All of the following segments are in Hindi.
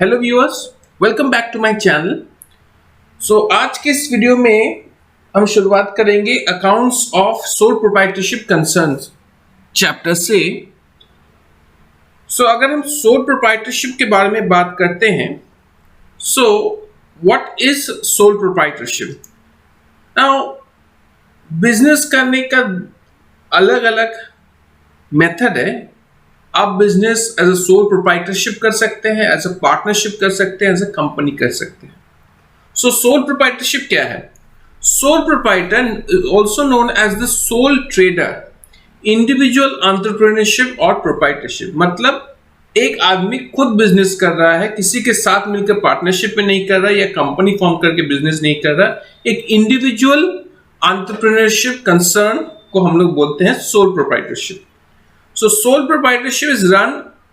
Hello viewers, welcome back to my channel. आज के इस वीडियो में हम शुरुआत करेंगे accounts of sole proprietorship concerns chapter से। अगर हम सोल प्रोप्राइटरशिप के बारे में बात करते हैं, what is sole proprietorship? Now business करने का अलग अलग मेथड है। आप business as a sole proprietorship कर सकते हैं, एज अ पार्टनरशिप कर सकते हैं, एज अ कंपनी कर सकते हैं। सोल प्रोप्राइटरशिप क्या है? Sole proprietor also known as the sole trader, individual entrepreneurship और प्रोप्राइटरशिप। मतलब एक आदमी खुद बिजनेस कर रहा है, किसी के साथ मिलकर पार्टनरशिप में नहीं कर रहा या कंपनी फॉर्म करके बिजनेस नहीं कर रहा। एक इंडिविजुअल एंटरप्रेन्योरशिप कंसर्न को हम लोग बोलते हैं sole proprietorship. Sole proprietorship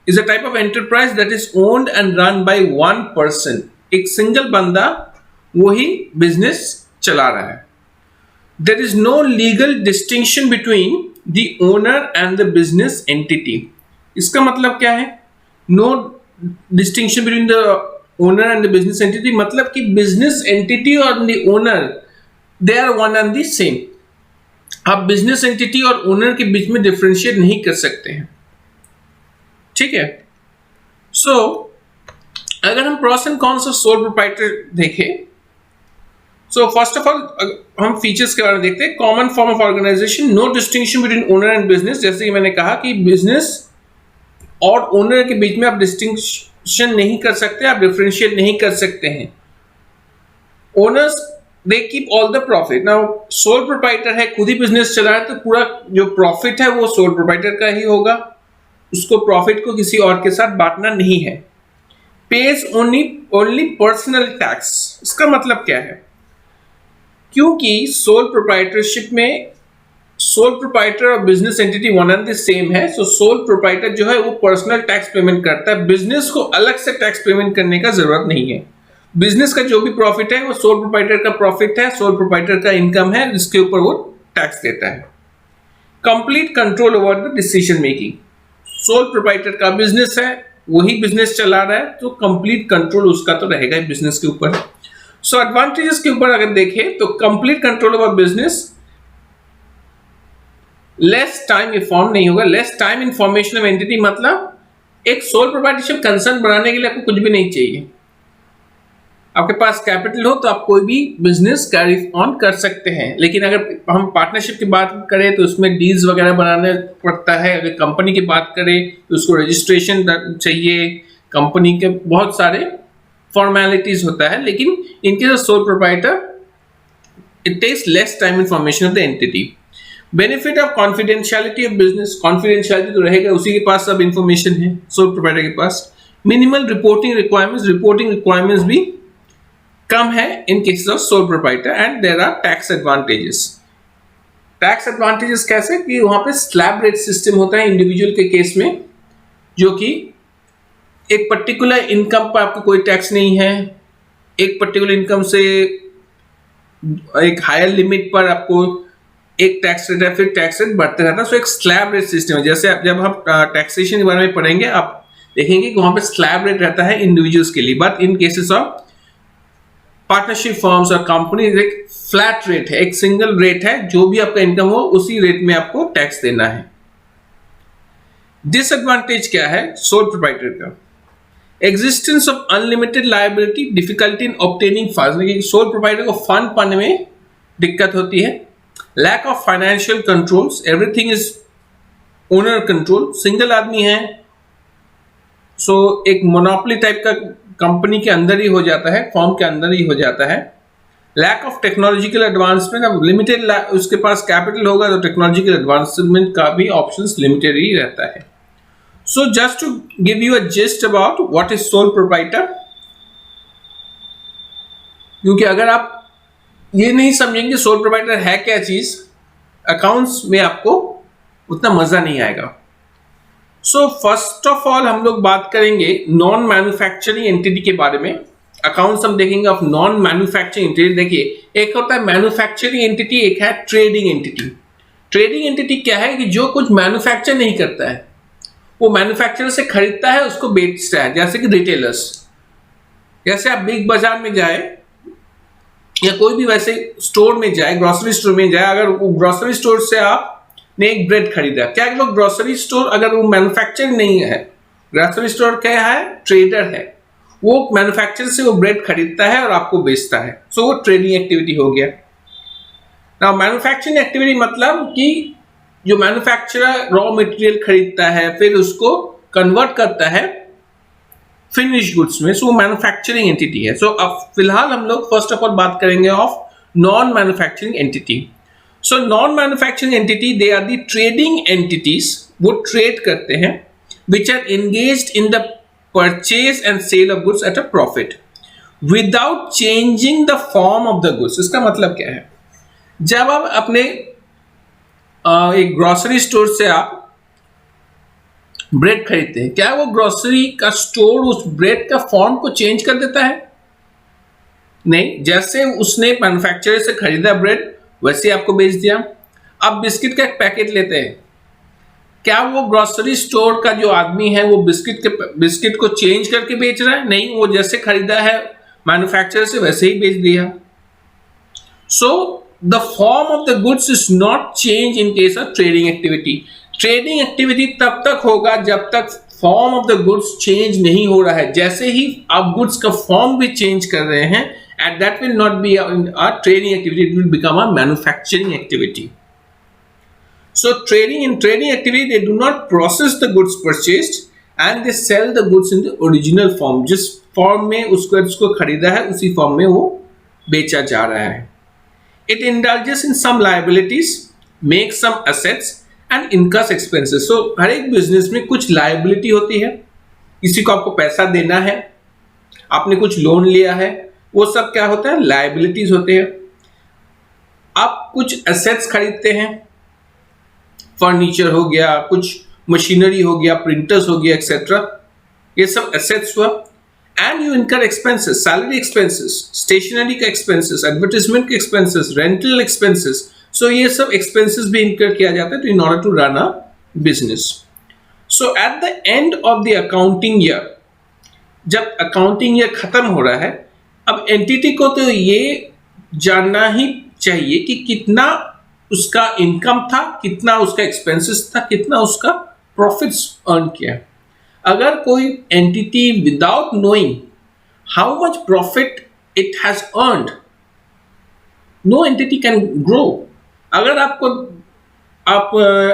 is a type of enterprise that is owned and run by one person. एक सिंगल बंदा वही बिजनेस चला रहा है। There is no legal distinction between the owner and the business entity. इसका मतलब क्या है? No distinction between the owner and the business entity मतलब कि business entity और the owner they are one and the same. आप बिजनेस एंटिटी और ओनर के बीच में डिफरेंशिएट नहीं कर सकते हैं, ठीक है। अगर हम pros and cons of sole proprietor देखें, फर्स्ट ऑफ ऑल हम फीचर्स के बारे में देखते हैं। Common form of organisation, no distinction between owner and business. जैसे कि मैंने कहा कि बिजनेस और ओनर के बीच में आप डिस्टिंक्शन नहीं कर सकते, आप डिफरेंशिएट नहीं कर सकते हैं। Owners they keep all the profit. Now sole proprietor है, खुद ही बिजनेस चला है, तो पूरा जो प्रॉफिट है वो सोल प्रोप्राइटर का ही होगा। उसको प्रॉफिट को किसी और के साथ बांटना नहीं है। Pays only personal tax. इसका मतलब क्या है? क्योंकि सोल प्रोप्राइटरशिप में सोल प्रोप्राइटर और business entity one and the same है, सोल प्रोप्राइटर जो है वो पर्सनल टैक्स पेमेंट करता है। बिजनेस को अलग से टैक्स पेमेंट करने का जरूरत नहीं है। बिजनेस का जो भी प्रॉफिट है वो सोल प्रोप्राइटर का प्रॉफिट है, सोल प्रोप्राइटर का इनकम है, जिसके ऊपर वो टैक्स देता है। Complete control over the decision making. Soul proprietor का बिजनेस है, वही बिजनेस चला रहा है, तो कंप्लीट कंट्रोल उसका तो रहेगा ही बिजनेस के ऊपर। एडवांटेजेस के ऊपर अगर देखें तो complete control over business, less time inform नहीं होगा। Less time information of entity मतलब एक सोल प्रोप्राइटरशिप कंसर्न बनाने के लिए आपको कुछ भी नहीं चाहिए। आपके पास कैपिटल हो तो आप कोई भी बिजनेस कैरी ऑन कर सकते हैं। लेकिन अगर हम पार्टनरशिप की बात करें तो उसमें डील्स वगैरह बनाने पड़ता है। अगर कंपनी की बात करें तो उसको रजिस्ट्रेशन चाहिए, कंपनी के बहुत सारे फॉर्मेलिटीज होता है। लेकिन in case of sole proprietor it takes less time information of the entity. Benefit of confidentiality of business, confidentiality तो रहेगा, उसी के पास सब इंफॉर्मेशन है सोल प्रोप्राइटर के पास। मिनिमल रिपोर्टिंग रिक्वायरमेंट्स भी कम है in cases of sole proprietor. And there are tax advantages. Tax advantages कैसे कि वहां पे स्लैब रेट सिस्टम होता है इंडिविजुअल के केस में, जो कि एक पर्टिकुलर इनकम पर आपको कोई टैक्स नहीं है। एक पर्टिकुलर इनकम से एक हायर लिमिट पर आपको एक टैक्स रेट है, फिर टैक्स रेट बढ़ते रहता है। एक स्लैब रेट सिस्टम है। जैसे जब हम टैक्सेशन के बारे में पढ़ेंगे आप देखेंगे कि वहां पे स्लैब रेट रहता है इंडिविजुअल्स के लिए। But in cases of partnership firms और कंपनी एक फ्लैट रेट है, एक सिंगल रेट है, जो भी आपका इनकम हो उसी रेट में आपको टैक्स देना है। डिसएडवांटेज क्या है सोल प्रोप्राइटर का? Existence of unlimited liability, difficulty in obtaining funds. Sole proprietor को फंड पाने में दिक्कत होती है। Lack of financial controls, everything is owner control. Single आदमी है, एक मोनोपोली टाइप का कंपनी के अंदर ही हो जाता है, फॉर्म के अंदर ही हो जाता है। लैक ऑफ टेक्नोलॉजिकल एडवांसमेंट, अब लिमिटेड उसके पास कैपिटल होगा तो टेक्नोलॉजिकल एडवांसमेंट का भी ऑप्शंस लिमिटेड ही रहता है। Just to give you a gist about what is sole proprietor, क्योंकि अगर आप ये नहीं समझेंगे सोल प्रोप्राइटर है क्या चीज, अकाउंट्स में आपको उतना मजा नहीं आएगा। फर्स्ट ऑफ ऑल हम लोग बात करेंगे नॉन मैन्युफैक्चरिंग एंटिटी के बारे में। अकाउंट्स हम देखेंगे ऑफ नॉन मैन्युफैक्चरिंग एंटिटी। देखिए, एक होता है मैन्युफैक्चरिंग एंटिटी, एक है ट्रेडिंग एंटिटी। ट्रेडिंग एंटिटी क्या है कि जो कुछ मैन्युफैक्चर नहीं करता है, वो मैन्युफैक्चरर से खरीदता है, उसको बेचता है, जैसे कि रिटेलर्स। जैसे आप बिग बाजार में जाए या कोई भी वैसे स्टोर में जाए, ग्रोसरी स्टोर में जाए, अगर वो ग्रोसरी स्टोर से आपने एक ब्रेड खरीदा, क्या वो ग्रोसरी स्टोर अगर वो मैन्युफैक्चर नहीं है, ग्रोसरी स्टोर क्या है, ट्रेडर है, वो मैन्युफैक्चर से वो ब्रेड खरीदता है और आपको बेचता है, सो वो ट्रेडिंग एक्टिविटी हो गया। ना मैन्युफैक्चरिंग एक्टिविटी मतलब कि जो मैन्युफैक्चरर रॉ मटेरियल खरीदता है फिर उसको कन्वर्ट करता है फिनिश गुड्स में, सो मैन्युफैक्चरिंग एंटिटी है। सो अब फिलहाल हम लोग फर्स्ट ऑफ ऑल बात करेंगे of non manufacturing entity. So non manufacturing entity they are the trading entities, वो ट्रेड करते हैं, which are engaged in the purchase and sale of goods at a profit without changing the form of the goods. इसका मतलब क्या है, जब आप अपने एक ग्रोसरी स्टोर से आप ब्रेड खरीदते हैं, क्या वो ग्रोसरी का स्टोर उस ब्रेड का फॉर्म को चेंज कर देता है? नहीं, जैसे उसने मैन्युफैक्चरर से खरीदा ब्रेड वैसे आपको बेच दिया। अब बिस्किट का एक पैकेट लेते हैं, क्या वो ग्रोसरी स्टोर का जो आदमी है वो बिस्किट को चेंज करके बेच रहा है? नहीं, वो जैसे खरीदा है मैन्युफैक्चरर से वैसे ही बेच दिया। So the form of the goods is not change in case of trading activity. Trading activity तब तक होगा जब तक form of the goods change नहीं हो रहा है। जैसे ही आप गुड्स का फॉर्म भी चेंज कर रहे हैं, at that will not be a trading activity, it will become a manufacturing activity. So in trading activity, they do not process the goods purchased and they sell the goods in the original form. जिस फॉर्म में उसको खरीदा है उसी फॉर्म में वो बेचा जा रहा है। It indulges in some liabilities, makes some assets and incurs expenses. So हर एक बिजनेस में कुछ लाइबिलिटी होती है, किसी को आपको पैसा देना है, आपने कुछ लोन लिया है, वो सब क्या होता है, लाइबिलिटीज होते हैं। आप कुछ एसेट्स खरीदते हैं, फर्नीचर हो गया, कुछ मशीनरी हो गया, प्रिंटर्स हो गया, एक्सेट्रा, ये सब एसेट्स हुआ। And you incur expenses, salary expenses, stationery का एक्सपेंसेस, एडवर्टाइजमेंट के एक्सपेंसेस, रेंटल एक्सपेंसेस, सो ये सब एक्सपेंसेस भी इनकर किया जाता है in order to run a business. So at the end of the accounting year, जब अकाउंटिंग ईयर खत्म हो रहा है, अब एंटिटी को तो ये जानना ही चाहिए कि कितना उसका इनकम था, कितना उसका एक्सपेंसेस था, कितना उसका प्रॉफिट्स अर्न किया। अगर कोई entity without knowing how much profit it has earned, no entity can grow. अगर आप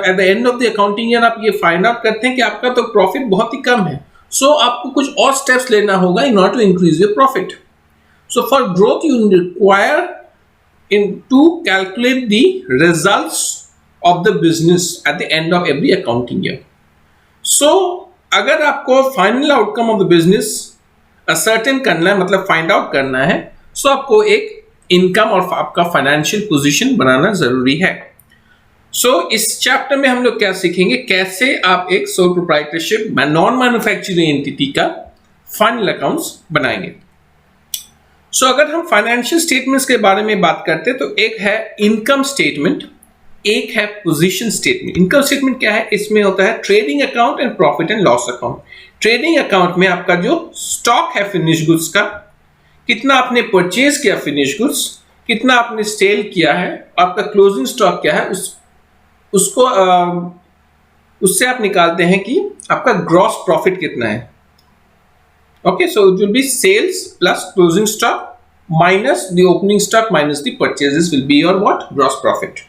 at the end of the accounting year आप ये फाइंड आउट करते हैं कि आपका तो प्रॉफिट बहुत ही कम है, सो आपको कुछ और स्टेप्स लेना होगा in order to increase your profit. So for growth you require to calculate the results of the business at the end of every accounting year. So अगर आपको final outcome of the business ascertain करना है, मतलब फाइंड आउट करना है, सो आपको एक इनकम और आपका फाइनेंशियल पोजीशन बनाना जरूरी है। सो इस चैप्टर में हम लोग क्या सीखेंगे, कैसे आप एक sole proprietorship non manufacturing entity का फाइनल अकाउंट्स बनाएंगे। सो अगर हम फाइनेंशियल स्टेटमेंट्स के बारे में बात करते हैं तो एक है इनकम स्टेटमेंट, एक है पोजीशन स्टेटमेंट। इनकम स्टेटमेंट क्या है, इसमें होता है trading account and profit and loss account. Trading account में आपका जो स्टॉक है फिनिश गुड्स का, कितना आपने परचेज किया फिनिश गुड्स, कितना आपने सेल किया है, आपका क्लोजिंग स्टॉक क्या है, उससे आप निकालते हैं कि आपका ग्रॉस प्रॉफिट कितना है। Okay, so it will be sales plus closing stock minus the opening stock minus the purchases will be your what? Gross profit.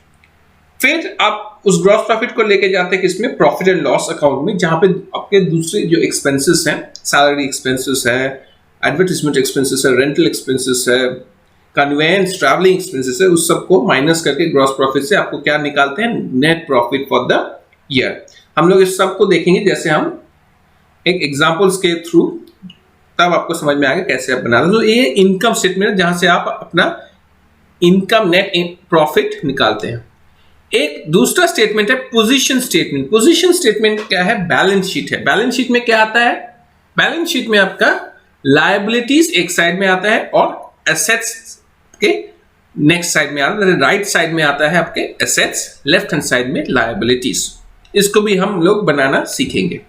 फिर आप उस ग्रॉस प्रॉफिट को लेके जाते हैं किसमें, प्रॉफिट एंड लॉस अकाउंट में, जहां पे आपके दूसरे जो एक्सपेंसेस हैं, सैलरी एक्सपेंसेस है, एडवर्टाइजमेंट एक्सपेंसेस है, रेंटल एक्सपेंसेस है, कन्वेंस ट्रैवलिंग एक्सपेंसेस है, उस सबको माइनस करके ग्रॉस प्रॉफिट से आपको क्या निकालते हैं, net profit for the year. हम लोग इस सबको देखेंगे जैसे हम एक एग्जाम्पल्स के थ्रू, तब आपको समझ में आएगा कैसे आप बनाना। तो ये इनकम स्टेटमेंट जहां से आप अपना इनकम नेट प्रॉफिट निकालते हैं। एक दूसरा स्टेटमेंट है पोजीशन स्टेटमेंट। पोजीशन स्टेटमेंट क्या है, बैलेंस शीट है। बैलेंस शीट में क्या आता है, बैलेंस शीट में आपका लायबिलिटीज एक साइड में आता है और एसेट्स के नेक्स्ट साइड में आता है। राइट साइड में आता है आपके एसेट्स, लेफ्ट हैंड साइड में लायबिलिटीज। इसको भी हम लोग बनाना सीखेंगे।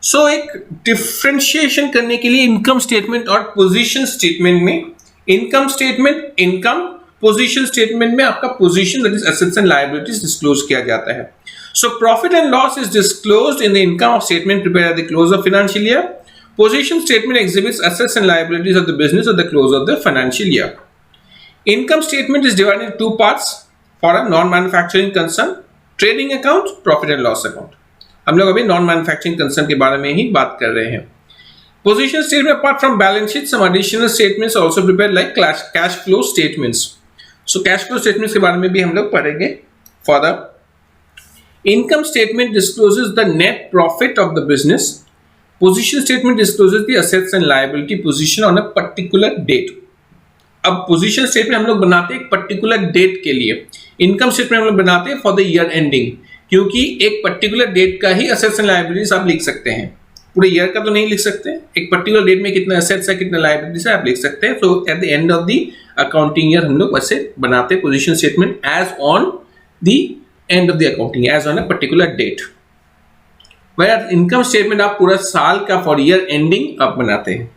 सो एक डिफ्रेंशिएशन करने के लिए इनकम स्टेटमेंट और पोजीशन स्टेटमेंट में, income statement income, position statement में आपका position that is assets and liabilities disclose किया जाता है. So profit and loss is disclosed in the income statement prepared at the close of financial year. Position statement exhibits assets and liabilities of the business at the close of the financial year. Income statement is divided into two parts for a non-manufacturing concern: trading account, profit and loss account. हम लोग अभी non-manufacturing concern के बारे में ही बात कर रहे हैं. Position statement apart from balance sheet, some additional statements are also prepared like cash flow statements. So cash flow statements के बारे में भी हम लोग पढ़ेंगे. Further, income statement discloses the net profit of the business. Position statement discloses the assets and liability position on a particular date. अब पोजीशन स्टेटमेंट हम लोग बनाते हैं एक पर्टिकुलर डेट के लिए. इनकम स्टेटमेंट हम लोग बनाते हैं फॉर द ईयर एंडिंग, क्योंकि एक पर्टिकुलर डेट का ही असेट्स एंड लायबिलिटीज आप लिख सकते हैं. पूरे ईयर का तो नहीं लिख सकते. एक पर्टिकुलर डेट में कितना असेट्स है कितना लायबिलिटीज है आप लिख सकते हैं. So at the end of the accounting year हम लोग वैसे बनाते हैं position statement as on the end of the accounting, as on a particular date. वह इनकम स्टेटमेंट आप पूरा साल का फॉर ईयर एंडिंग आप बनाते हैं.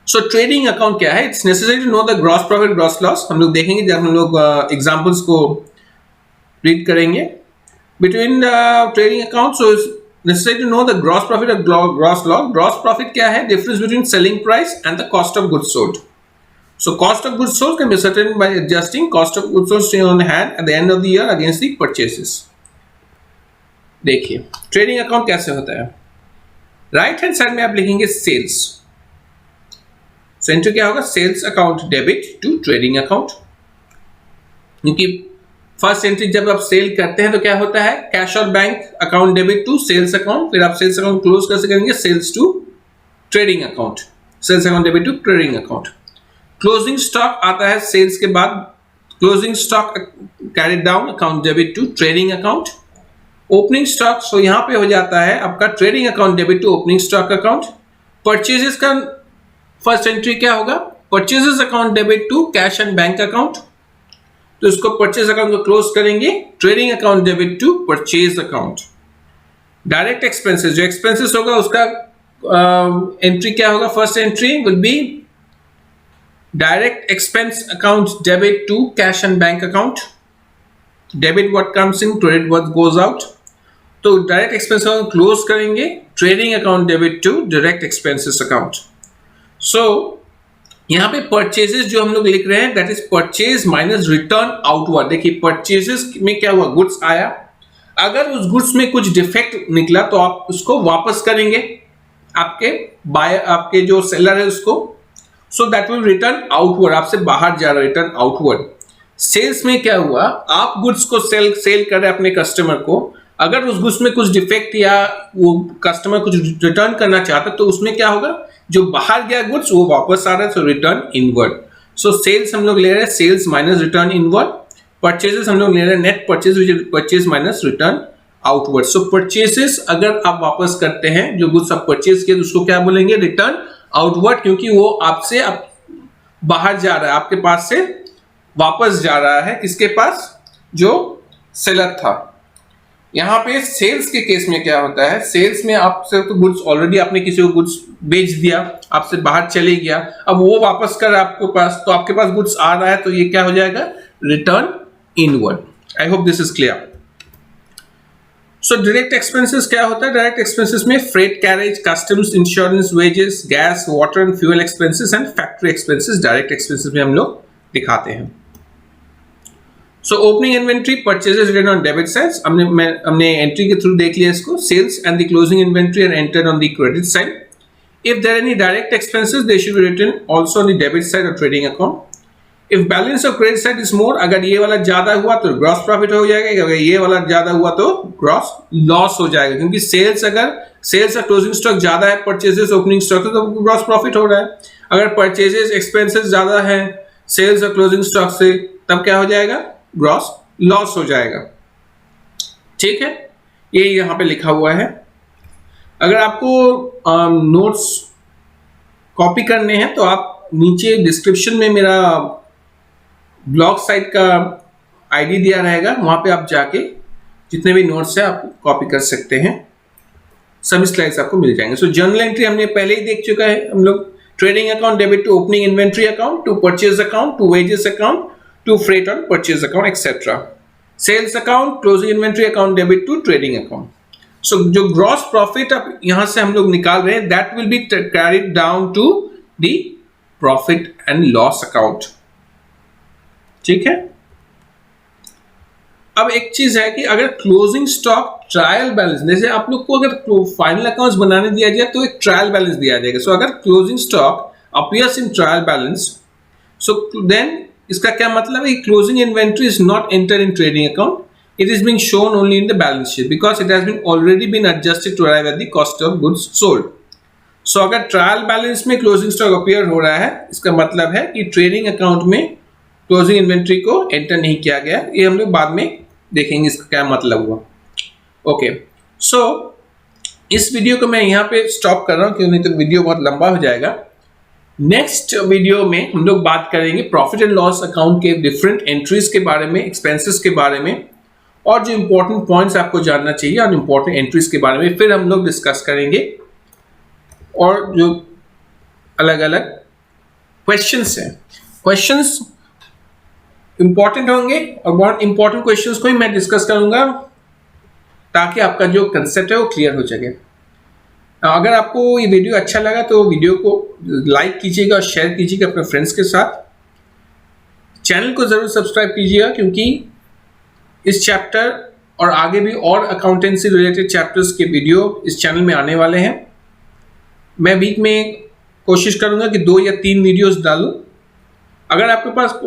सो ट्रेडिंग अकाउंट क्या है? It's necessary to know the gross profit gross loss. हम लोग देखेंगे जब हम लोग एग्जांपल्स को रीड करेंगे. Between trading account, so it's necessary to know the gross profit और ग्रॉस लॉस. ग्रॉस प्रॉफिट क्या है? Difference between selling price and the cost of goods sold. So cost of goods sold can be ascertained by adjusting cost of goods sold on hand at the end of the year against the purchases. देखिए ट्रेडिंग अकाउंट कैसे होता है. राइट हैंड साइड में आप लिखेंगे सेल्स. एंट्री क्या होगा? Sales account debit to trading account. क्योंकि फर्स्ट एंट्री जब आप सेल करते हैं तो क्या होता है? कैश और bank account debit to sales account. फिर आप सेल्स अकाउंट क्लोज कैसे करेंगे? Sales to trading account. Sales account debit to trading account. Closing stock आता है सेल्स के बाद. Closing stock carried down account debit to trading account. Opening stock, so यहां पे हो जाता है आपका trading account debit to opening stock account. Purchases का फर्स्ट एंट्री क्या होगा? Purchases account debit to cash and bank account. तो इसको परचेज अकाउंट को क्लोज करेंगे. Trading account debit to purchase account. Direct expenses, जो एक्सपेंसेस होगा उसका एंट्री क्या होगा? First entry will be direct expense account debit to cash and bank account. Debit what comes in, credit what goes out. तो डायरेक्ट एक्सपेंस अकाउंट क्लोज करेंगे. Trading account debit to direct expenses account. So यहां पे परचेजेस जो हम लोग लिख रहे हैं that is purchase minus return outward. देखिए परचेजेस में क्या हुआ? गुड्स आया. अगर उस गुड्स में कुछ डिफेक्ट निकला तो आप उसको वापस करेंगे आपके बायर, आपके जो सेलर है उसको. So that will return outward. आपसे बाहर जा रहा है, रिटर्न आउटवर्ड. सेल्स में क्या हुआ? आप गुड्स को सेल कर रहे हैं अपने कस्टमर को. अगर उस गुड्स में कुछ डिफेक्ट या वो कस्टमर कुछ रिटर्न करना चाहता है तो उसमें क्या होगा? जो बाहर गया गुड्स वो वापस आ रहा है, so return inward. So sales हम लोग ले रहे हैं sales minus return inward. Purchases हम लोग ले रहे हैं net purchase which is purchase minus return outward. So purchases अगर आप वापस करते हैं जो गुड्स आप परचेज किए तो उसको क्या बोलेंगे? रिटर्न आउटवर्ड, क्योंकि वो आपसे बाहर जा रहा है, आपके पास से वापस जा रहा है. किसके पास? जो सेलर था. यहां पे सेल्स के केस में क्या होता है? सेल्स में आपसे तो गुड्स ऑलरेडी आपने किसी को गुड्स बेच दिया, आपसे बाहर चले गया, अब वो वापस कर आपके पास, तो आपके पास गुड्स आ रहा है तो ये क्या हो जाएगा? Return inward. I hope this is clear. So direct expenses क्या होता है? डायरेक्ट एक्सपेंसेस में freight carriage, customs, insurance, wages, gas, water and fuel expenses and factory expenses direct expenses में हम लोग दिखाते हैं. सो opening inventory, purchases return on debit side. हमने एंट्री के थ्रू देख लिया इसको. Sales and the closing inventory are entered on the credit side. If there are any direct expenses they should be written also on the debit side of trading account. If balance of credit side is more, अगर ये वाला ज्यादा हुआ तो ग्रॉस प्रॉफिट हो जाएगा, अगर ये वाला ज्यादा हुआ तो ग्रॉस लॉस हो जाएगा. क्योंकि सेल्स और क्लोजिंग स्टॉक ज्यादा है, परचेजेस ओपनिंग स्टॉक तो ग्रॉस प्रॉफिट हो रहा है. अगर परचेजेस एक्सपेंसेस ज्यादा है सेल्स और क्लोजिंग स्टॉक से, तब क्या हो जाएगा? ग्रॉस लॉस हो जाएगा. ठीक है, ये यहां पे लिखा हुआ है. अगर आपको नोट्स कॉपी करने हैं तो आप नीचे डिस्क्रिप्शन में मेरा ब्लॉग साइट का आईडी दिया रहेगा, वहां पे आप जाके जितने भी नोट्स है आप कॉपी कर सकते हैं. सभी स्लाइड्स आपको मिल जाएंगे। सो जर्नल एंट्री हमने पहले ही देख चुका है हम लोग, trading account debit to opening inventory account, to purchase account, to wages account, to freight on purchase account etcetera. Sales account, closing inventory account debit to trading account. So जो ग्रॉस प्रॉफिट अब यहां से हम लोग निकाल रहे हैं, that will be carried down to the profit and loss account. ठीक है। अब एक चीज है कि अगर क्लोजिंग स्टॉक ट्रायल बैलेंस, जैसे आप लोग को अगर फाइनल अकाउंट्स बनाने दिया जाए तो एक ट्रायल बैलेंस दिया जाएगा। सो अगर closing stock appears in trial balance, so then इसका क्या मतलब है, closing inventory is not enter in trading account, it is being shown only in the balance sheet because it has been already been adjusted to arrive at the cost of goods sold. So अगर ट्रायल बैलेंस में क्लोजिंग स्टॉक अपीयर हो रहा है, इसका मतलब है कि ट्रेडिंग अकाउंट में क्लोजिंग इन्वेंट्री को एंटर नहीं किया गया। ये हम लोग बाद में देखेंगे इसका क्या मतलब हुआ। ओके, सो इस वीडियो को मैं यहाँ पे स्टॉप कर रहा हूँ क्योंकि नहीं तो वीडियो बहुत लंबा हो जाएगा। नेक्स्ट वीडियो में हम लोग बात करेंगे प्रॉफिट एंड लॉस अकाउंट के डिफरेंट एंट्रीज के बारे में, एक्सपेंसेस के बारे में, और जो इंपॉर्टेंट पॉइंट्स आपको जानना चाहिए और इंपॉर्टेंट एंट्रीज के बारे में फिर हम लोग डिस्कस करेंगे। और जो अलग अलग क्वेश्चंस हैं, क्वेश्चंस इंपॉर्टेंट होंगे और बहुत इंपॉर्टेंट क्वेश्चंस को ही मैं डिस्कस करूंगा ताकि आपका जो कंसेप्ट है वो क्लियर हो सके। अगर आपको ये वीडियो अच्छा लगा तो वीडियो को लाइक कीजिएगा और शेयर कीजिएगा अपने फ्रेंड्स के साथ। चैनल को जरूर सब्सक्राइब कीजिएगा क्योंकि इस चैप्टर और आगे भी और अकाउंटेंसी रिलेटेड चैप्टर्स के वीडियो इस चैनल में आने वाले हैं। मैं वीक में कोशिश करूंगा कि 2 या 3 वीडियोस डालूं। अगर आपके पास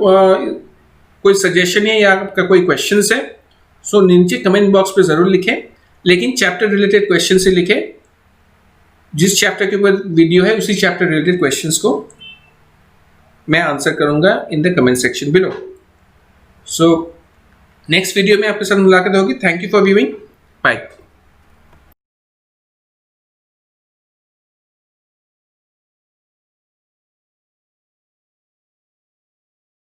कोई सजेशन है या आपका कोई क्वेश्चन है सो नीचे कमेंट बॉक्स पे जरूर लिखें, लेकिन चैप्टर रिलेटेड क्वेश्चन से लिखें। जिस चैप्टर के ऊपर वीडियो है उसी चैप्टर रिलेटेड क्वेश्चंस को मैं आंसर करूंगा in the comment section below. So next video में आपके साथ मुलाकात होगी। Thank you for viewing, bye.